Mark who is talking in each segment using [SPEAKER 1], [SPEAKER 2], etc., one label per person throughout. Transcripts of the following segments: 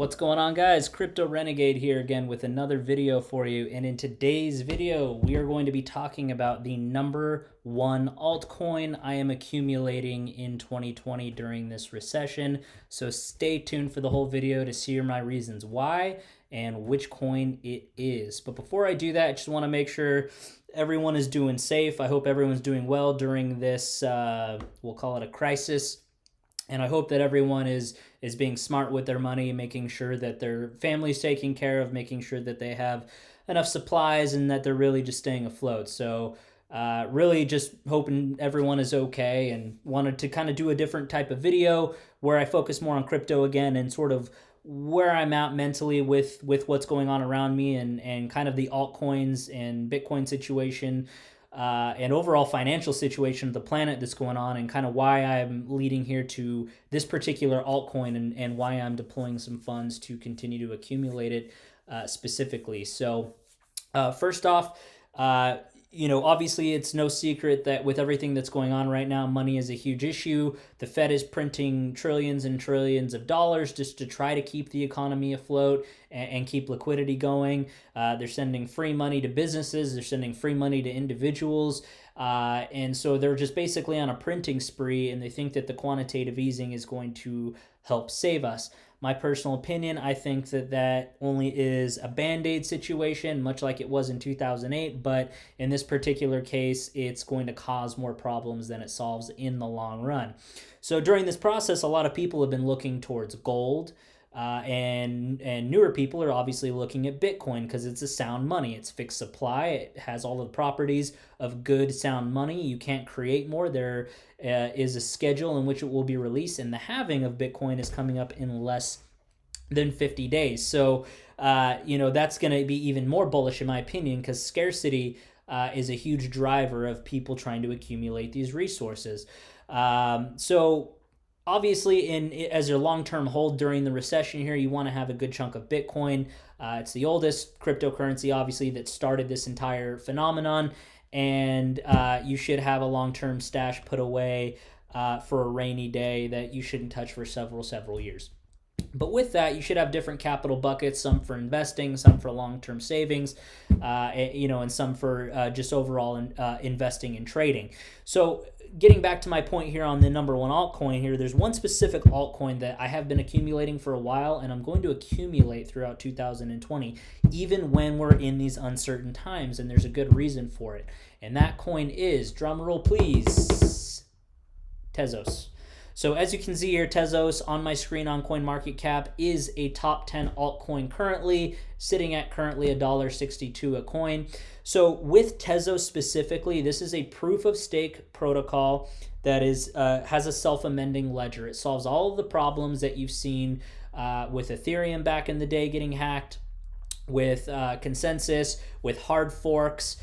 [SPEAKER 1] What's going on, guys? Crypto Renegade here again with another video for you. And in today's video, we are going to be talking about the number one altcoin I am accumulating in 2020 during this recession. So stay tuned for the whole video to see my reasons why and which coin it is. But before I do that, I just want to make sure everyone is doing safe. I hope everyone's doing well during this, we'll call it a crisis. And I hope that everyone is being smart with their money, making sure that their family's taken care of, making sure that they have enough supplies and that they're really just staying afloat. So really just hoping everyone is okay, and wanted to kind of do a different type of video where I focus more on crypto again and sort of where I'm at mentally with what's going on around me and kind of the altcoins and Bitcoin situation. And overall financial situation of the planet that's going on, and kind of why I'm leading here to this particular altcoin and why I'm deploying some funds to continue to accumulate it specifically. So first off, obviously it's no secret that with everything that's going on right now, money is a huge issue. The Fed is printing trillions and trillions of dollars just to try to keep the economy afloat and keep liquidity going. They're sending free money to businesses. They're sending free money to individuals. And so they're just basically on a printing spree, and they think that the quantitative easing is going to help save us. My personal opinion, I think that only is a Band-Aid situation, much like it was in 2008, but in this particular case, it's going to cause more problems than it solves in the long run. So during this process, a lot of people have been looking towards gold, and newer people are obviously looking at Bitcoin because it's a sound money. It's fixed supply. It has all the properties of good sound money. You can't create more. There is a schedule in which it will be released, and the halving of Bitcoin is coming up in less than 50 days. So, that's going to be even more bullish in my opinion, because scarcity is a huge driver of people trying to accumulate these resources. So obviously, as your long-term hold during the recession here, you want to have a good chunk of Bitcoin. It's the oldest cryptocurrency, obviously, that started this entire phenomenon, and you should have a long-term stash put away for a rainy day that you shouldn't touch for several years. But with that, you should have different capital buckets, some for investing, some for long-term savings, and some for just overall investing and trading. So getting back to my point here on the number one altcoin here, there's one specific altcoin that I have been accumulating for a while, and I'm going to accumulate throughout 2020, even when we're in these uncertain times, and there's a good reason for it. And that coin is, drumroll please, Tezos. So as you can see here, Tezos on my screen on CoinMarketCap is a top 10 altcoin currently, sitting at currently $1.62 a coin. So with Tezos specifically, this is a proof of stake protocol that has a self-amending ledger. It solves all of the problems that you've seen with Ethereum back in the day getting hacked, with consensus, with hard forks,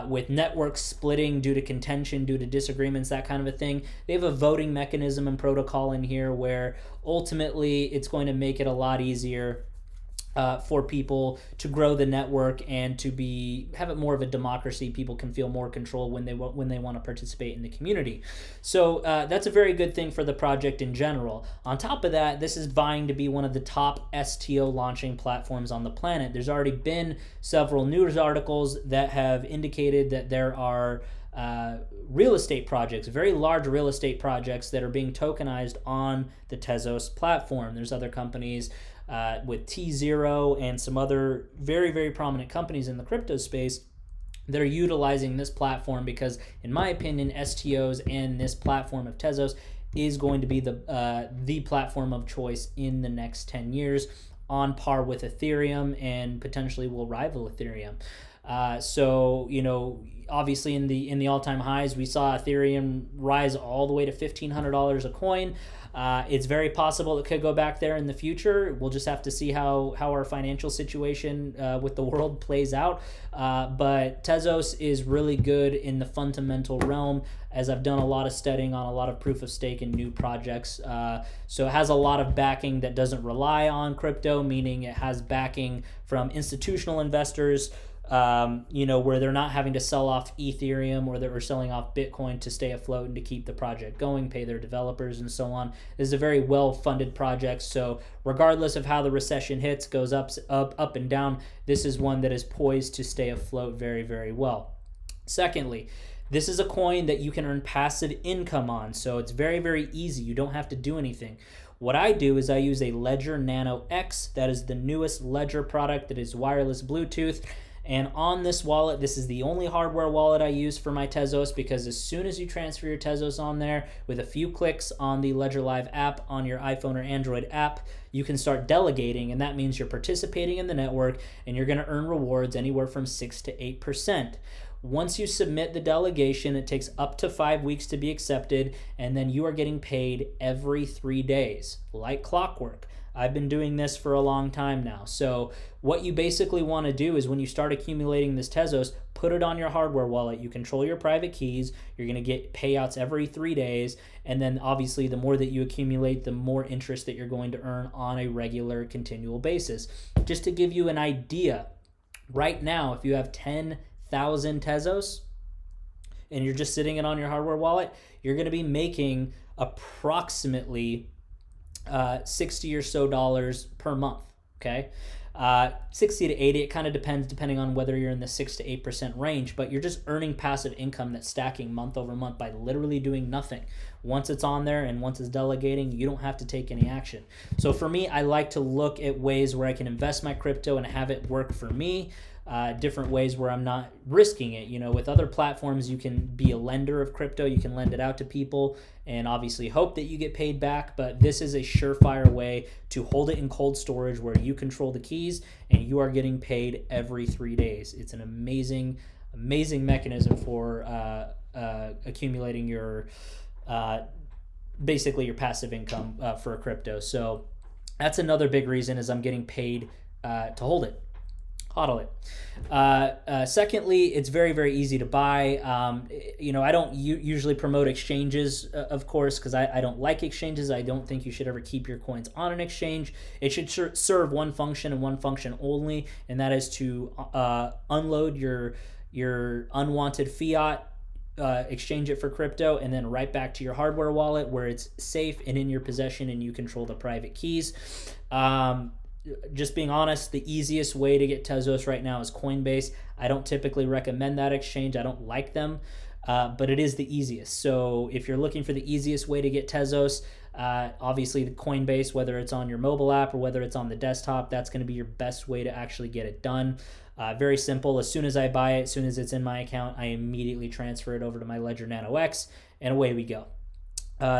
[SPEAKER 1] with networks splitting due to contention, due to disagreements, that kind of a thing. They have a voting mechanism and protocol in here where ultimately it's going to make it a lot easier for people to grow the network and to have it more of a democracy. People can feel more control when they want to participate in the community. So that's a very good thing for the project in general. On top of that, this is vying to be one of the top STO launching platforms on the planet. There's already been several news articles that have indicated that there are real estate projects, very large real estate projects that are being tokenized on the Tezos platform. There's other companies with T0 and some other very, very prominent companies in the crypto space that are utilizing this platform because, in my opinion, STOs and this platform of Tezos is going to be the platform of choice in the next 10 years, on par with Ethereum, and potentially will rival Ethereum. Obviously in the all-time highs, we saw Ethereum rise all the way to $1,500 a coin. It's very possible it could go back there in the future. We'll just have to see how our financial situation with the world plays out. But Tezos is really good in the fundamental realm, as I've done a lot of studying on a lot of proof of stake and new projects. So it has a lot of backing that doesn't rely on crypto, meaning it has backing from institutional investors, you know, where they're not having to sell off Ethereum or they're selling off Bitcoin to stay afloat and to keep the project going, pay their developers and so on. This is a very well-funded project. So regardless of how the recession hits, goes up and down, this is one that is poised to stay afloat very, very well. Secondly, this is a coin that you can earn passive income on. So it's very, very easy. You don't have to do anything. What I do is I use a Ledger Nano X. That is the newest Ledger product that is wireless Bluetooth. And on this wallet, this is the only hardware wallet I use for my Tezos, because as soon as you transfer your Tezos on there with a few clicks on the Ledger Live app on your iPhone or Android app, you can start delegating, and that means you're participating in the network and you're going to earn rewards anywhere from 6 to 8%. Once you submit the delegation, it takes up to 5 weeks to be accepted, and then you are getting paid every 3 days, like clockwork. I've been doing this for a long time now. So what you basically want to do is when you start accumulating this Tezos, put it on your hardware wallet. You control your private keys. You're going to get payouts every 3 days. And then obviously the more that you accumulate, the more interest that you're going to earn on a regular continual basis. Just to give you an idea, right now, if you have 10,000 Tezos and you're just sitting it on your hardware wallet, you're going to be making approximately 60 or so dollars per month. Okay, 60 to 80, it kind of depends depending on whether you're in the 6 to 8% range, but you're just earning passive income that's stacking month over month by literally doing nothing. Once it's on there and once it's delegating, you don't have to take any action. So for me, I like to look at ways where I can invest my crypto and have it work for me. Different ways where I'm not risking it. You know, with other platforms, you can be a lender of crypto. You can lend it out to people and obviously hope that you get paid back. But this is a surefire way to hold it in cold storage where you control the keys and you are getting paid every 3 days. It's an amazing, amazing mechanism for accumulating your basically your passive income for a crypto. So that's another big reason is I'm getting paid to hold it. HODL it. Secondly, it's very, very easy to buy. You know, I don't usually promote exchanges, of course, because I don't like exchanges. I don't think you should ever keep your coins on an exchange. It should serve one function and one function only, and that is to unload your unwanted fiat, exchange it for crypto, and then right back to your hardware wallet where it's safe and in your possession and you control the private keys. Just being honest, the easiest way to get Tezos right now is Coinbase. I don't typically recommend that exchange. I don't like them, but it is the easiest. So if you're looking for the easiest way to get Tezos, obviously the Coinbase, whether it's on your mobile app or whether it's on the desktop, that's going to be your best way to actually get it done. Very simple. As soon as I buy it, as soon as it's in my account, I immediately transfer it over to my Ledger Nano X, and away we go.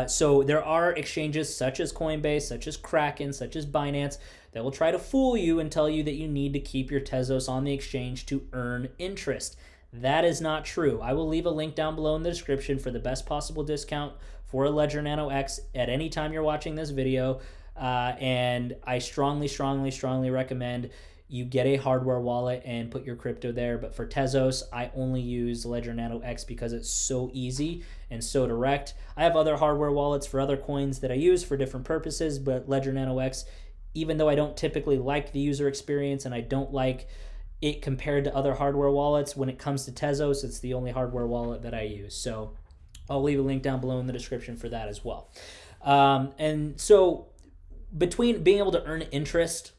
[SPEAKER 1] So there are exchanges such as Coinbase, such as Kraken, such as Binance that will try to fool you and tell you that you need to keep your Tezos on the exchange to earn interest. That is not true. I will leave a link down below in the description for the best possible discount for a Ledger Nano X at any time you're watching this video. And I strongly, strongly, strongly recommend you get a hardware wallet and put your crypto there. But for Tezos, I only use Ledger Nano X because it's so easy and so direct. I have other hardware wallets for other coins that I use for different purposes, but Ledger Nano X, even though I don't typically like the user experience and I don't like it compared to other hardware wallets, when it comes to Tezos, it's the only hardware wallet that I use. So I'll leave a link down below in the description for that as well. And so between being able to earn interest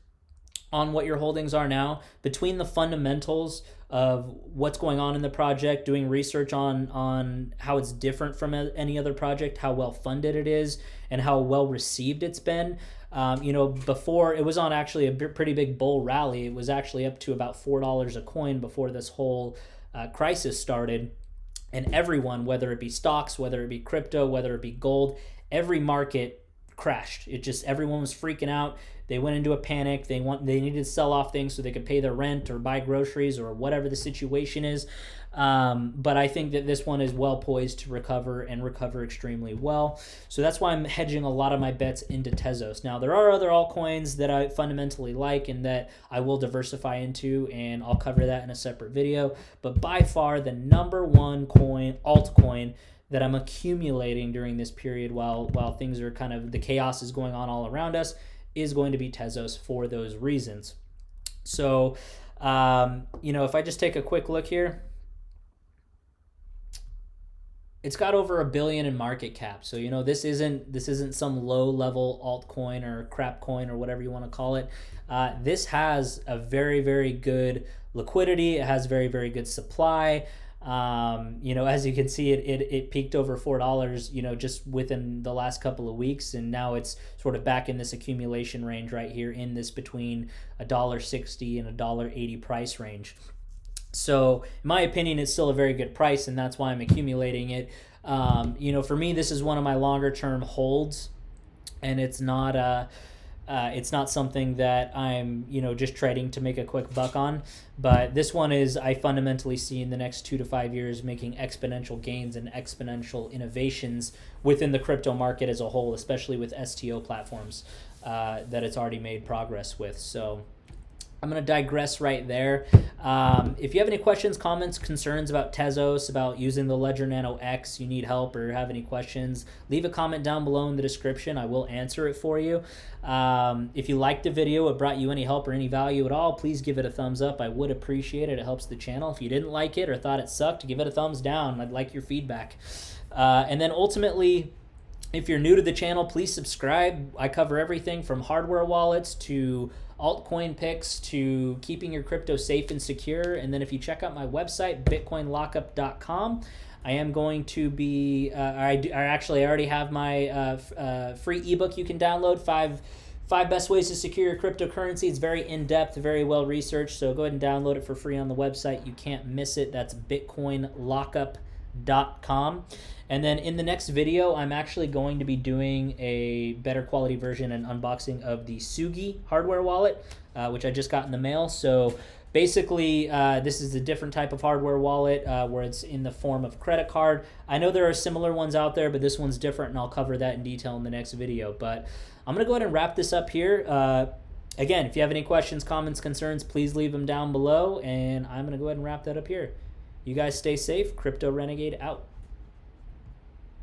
[SPEAKER 1] on what your holdings are now, between the fundamentals of what's going on in the project, doing research on how it's different from any other project, how well funded it is, and how well received it's been. You know, before it was on actually a pretty big bull rally. It was actually up to about $4 a coin before this whole crisis started. And everyone, whether it be stocks, whether it be crypto, whether it be gold, every market crashed. Everyone was freaking out. They went into a panic. They needed to sell off things so they could pay their rent or buy groceries or whatever the situation is. But I think that this one is well poised to recover and recover extremely well. So that's why I'm hedging a lot of my bets into Tezos. Now, there are other altcoins that I fundamentally like and that I will diversify into, and I'll cover that in a separate video. But by far, the number one altcoin that I'm accumulating during this period while things are kind of, the chaos is going on all around us, is going to be Tezos for those reasons. So You know, if I just take a quick look here, it's got over $1 billion in market cap. So, you know, this isn't some low level altcoin or crap coin or whatever you want to call it. This has a very, very good liquidity. It has very, very good supply. You know, as you can see, it peaked over $4, you know, just within the last couple of weeks, and now it's sort of back in this accumulation range right here, in this between $1.60 and $1.80 price range. So in my opinion, it's still a very good price, and that's why I'm accumulating it. You know, for me, this is one of my longer term holds, and it's not something that I'm, you know, just trading to make a quick buck on. But this one is, I fundamentally see in the next 2 to 5 years making exponential gains and exponential innovations within the crypto market as a whole, especially with STO platforms that it's already made progress with. So I'm going to digress right there. If you have any questions, comments, concerns about Tezos, about using the Ledger Nano X, you need help or have any questions, leave a comment down below in the description. I will answer it for you. If you liked the video, it brought you any help or any value at all, please give it a thumbs up. I would appreciate it. It helps the channel. If you didn't like it or thought it sucked, give it a thumbs down. I'd like your feedback. And then ultimately, if you're new to the channel, please subscribe. I cover everything from hardware wallets to altcoin picks to keeping your crypto safe and secure. And then if you check out my website, bitcoinlockup.com, I am going to be, I already have my free ebook you can download, five best ways to secure your cryptocurrency. It's very in-depth, very well researched, so go ahead and download it for free on the website. You can't miss it. That's bitcoinlockup.com. And then in the next video, I'm actually going to be doing a better quality version and unboxing of the Sugi hardware wallet, which I just got in the mail. So basically, this is a different type of hardware wallet where it's in the form of credit card. I know there are similar ones out there, but this one's different, and I'll cover that in detail in the next video. But I'm going to go ahead and wrap this up here. Again, if you have any questions, comments, concerns, please leave them down below, and I'm going to go ahead and wrap that up here. You guys stay safe. Crypto Renegade out.